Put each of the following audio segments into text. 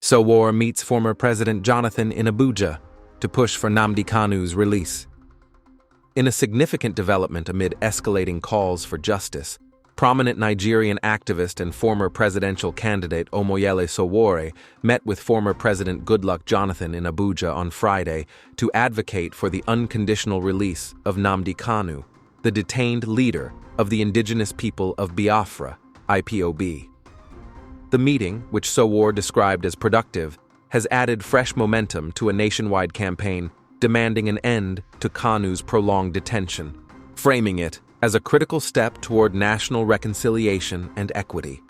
Sowore meets former President Jonathan in Abuja to push for Nnamdi Kanu's release. In a significant development amid escalating calls for justice, prominent Nigerian activist and former presidential candidate Omoyele Sowore met with former President Goodluck Jonathan in Abuja on Friday to advocate for the unconditional release of Nnamdi Kanu, the detained leader of the Indigenous People of Biafra, IPOB. The meeting, which Sowore described as productive, has added fresh momentum to a nationwide campaign demanding an end to Kanu's prolonged detention, framing it as a critical step toward national reconciliation and equity.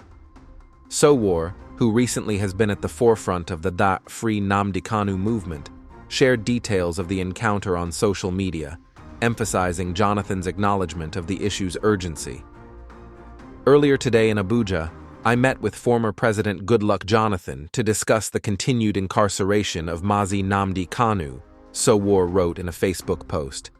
Sowore, who recently has been at the forefront of the Free Nnamdi Kanu movement, shared details of the encounter on social media, emphasizing Jonathan's acknowledgement of the issue's urgency. Earlier today in Abuja, I met with former President Goodluck Jonathan to discuss the continued incarceration of Mazi Nnamdi Kanu, Sowore wrote in a Facebook post.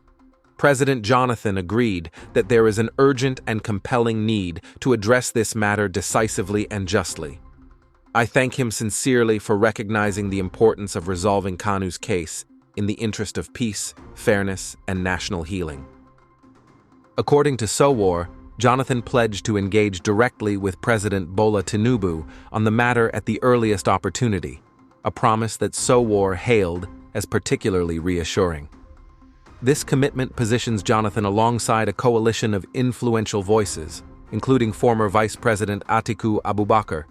President Jonathan agreed that there is an urgent and compelling need to address this matter decisively and justly. I thank him sincerely for recognizing the importance of resolving Kanu's case in the interest of peace, fairness, and national healing. According to Sowore, Jonathan pledged to engage directly with President Bola Tinubu on the matter at the earliest opportunity, a promise that Sowore hailed as particularly reassuring. This commitment positions Jonathan alongside a coalition of influential voices, including former Vice President Atiku Abubakar,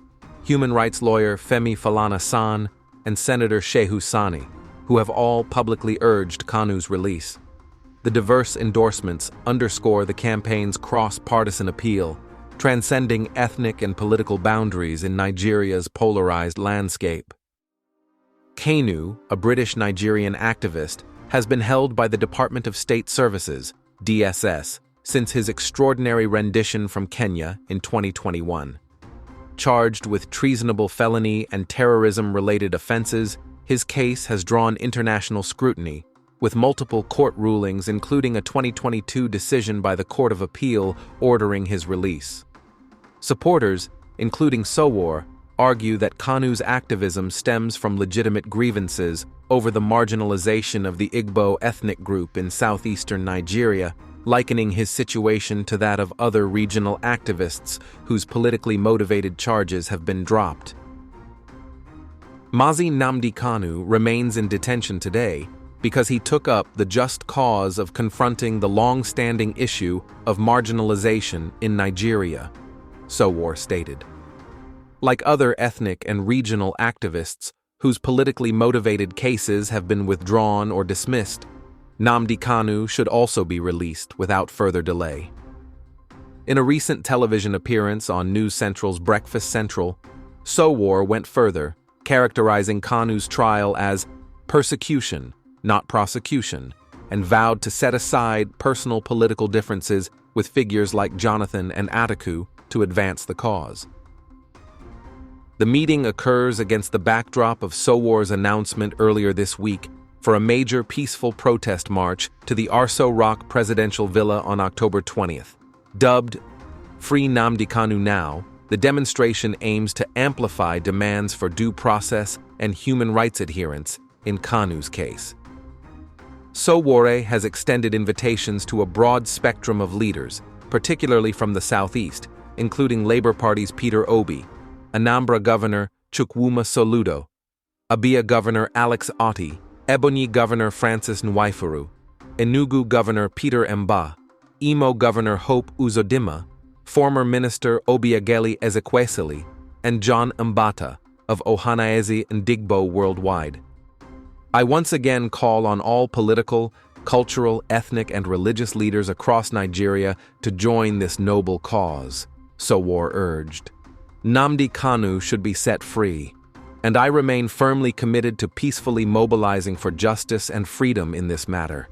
human rights lawyer Femi Falana SAN, and Senator Shehu Sani, who have all publicly urged Kanu's release. The diverse endorsements underscore the campaign's cross-partisan appeal, transcending ethnic and political boundaries in Nigeria's polarized landscape. Kanu, a British Nigerian activist, has been held by the Department of State Services, DSS, since his extraordinary rendition from Kenya in 2021. Charged with treasonable felony and terrorism-related offenses, his case has drawn international scrutiny, with multiple court rulings including a 2022 decision by the Court of Appeal ordering his release. Supporters, including Sowore, argue that Kanu's activism stems from legitimate grievances over the marginalization of the Igbo ethnic group in southeastern Nigeria, likening his situation to that of other regional activists whose politically motivated charges have been dropped. Mazi Nnamdi Kanu remains in detention today because he took up the just cause of confronting the long-standing issue of marginalization in Nigeria, Sowore stated. Like other ethnic and regional activists whose politically motivated cases have been withdrawn or dismissed, Nnamdi Kanu should also be released without further delay. In a recent television appearance on News Central's Breakfast Central, Sowore went further, characterizing Kanu's trial as persecution, not prosecution, and vowed to set aside personal political differences with figures like Jonathan and Atiku to advance the cause. The meeting occurs against the backdrop of Sowore's announcement earlier this week for a major peaceful protest march to the Arso Rock presidential villa on October 20th. Dubbed Free Nnamdi Kanu Now, the demonstration aims to amplify demands for due process and human rights adherence in Kanu's case. Sowore has extended invitations to a broad spectrum of leaders, particularly from the southeast, including Labour Party's Peter Obi, Anambra Governor Chukwuma Soludo, Abia Governor Alex Otti, Ebonyi Governor Francis Nwaifuru, Enugu Governor Peter Mba, Imo Governor Hope Uzodinma, former Minister Obiageli Ezekwesili, and John Mbata of Ohanaeze Ndigbo Worldwide. I once again call on all political, cultural, ethnic, and religious leaders across Nigeria to join this noble cause, Sowore urged. Nnamdi Kanu should be set free, and I remain firmly committed to peacefully mobilizing for justice and freedom in this matter.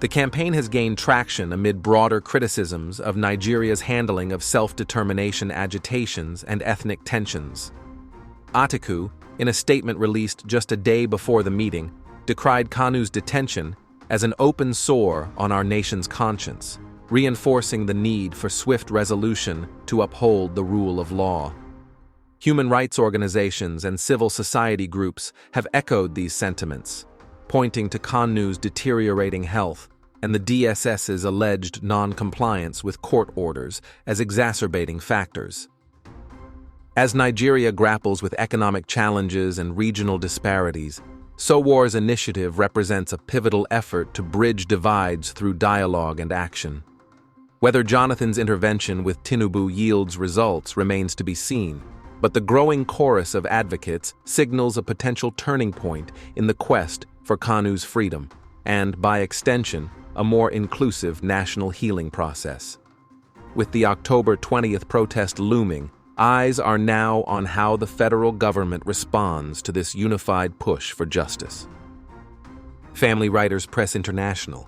The campaign has gained traction amid broader criticisms of Nigeria's handling of self-determination agitations and ethnic tensions. Atiku, in a statement released just a day before the meeting, decried Kanu's detention as an open sore on our nation's conscience, reinforcing the need for swift resolution to uphold the rule of law. Human rights organizations and civil society groups have echoed these sentiments, pointing to Kanu's deteriorating health and the DSS's alleged non-compliance with court orders as exacerbating factors. As Nigeria grapples with economic challenges and regional disparities, Sowore's initiative represents a pivotal effort to bridge divides through dialogue and action. Whether Jonathan's intervention with Tinubu yields results remains to be seen, but the growing chorus of advocates signals a potential turning point in the quest for Kanu's freedom and, by extension, a more inclusive national healing process. With the October 20th protest looming, eyes are now on how the federal government responds to this unified push for justice. Family Writers Press International,